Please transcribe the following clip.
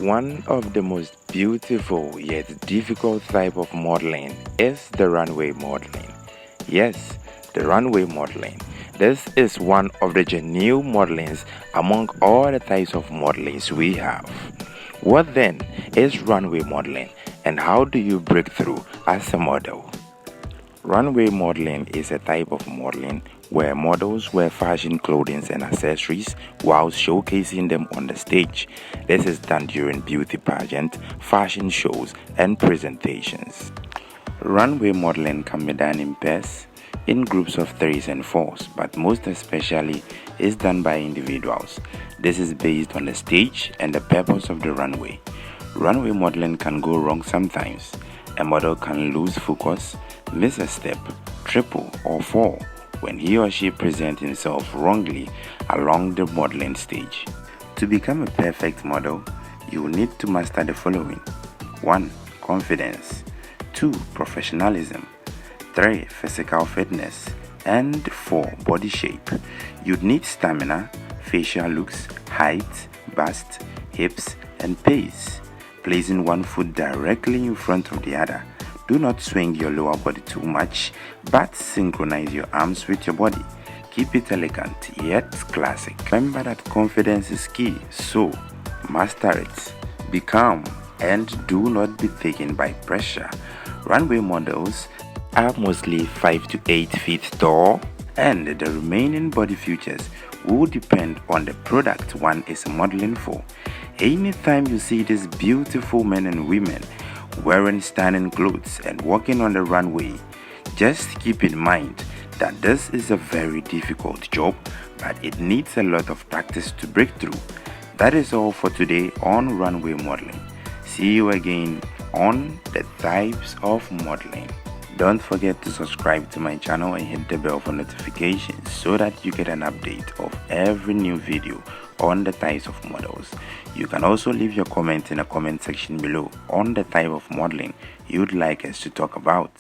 One of the most beautiful yet difficult type of modeling is the runway modeling. Yes, the runway modeling. This is one of the genuine modelings among all the types of modelings we have. What then is runway modeling and how do you break through as a model? Runway modeling is a type of modeling where models wear fashion clothing and accessories while showcasing them on the stage. This is done during beauty pageants, fashion shows, and presentations. Runway modeling can be done in pairs, in groups of threes and fours, but most especially is done by individuals. This is based on the stage and the purpose of the runway. Runway modeling can go wrong sometimes. A model can lose focus, miss a step, triple or fall when he or she presents himself wrongly along the modeling stage. To become a perfect model, you will need to master the following: 1. Confidence, 2. Professionalism, 3. Physical fitness, and 4. Body shape. You'd need stamina, facial looks, height, bust, hips, and pace. Placing one foot directly in front of the other. Do not swing your lower body too much, but synchronize your arms with your body. Keep it elegant yet classic. Remember that confidence is key, so master it. Be calm and do not be taken by pressure. Runway models are mostly 5 to 8 feet tall, and the remaining body features will depend on the product one is modeling for. Anytime you see these beautiful men and women wearing stunning clothes and walking on the runway, just keep in mind that this is a very difficult job, but it needs a lot of practice to break through. That is all for today on runway modeling. See you again on the types of modeling. Don't forget to subscribe to my channel and hit the bell for notifications so that you get an update of every new video on the types of models. You can also leave your comment in the comment section below on the type of modeling you'd like us to talk about.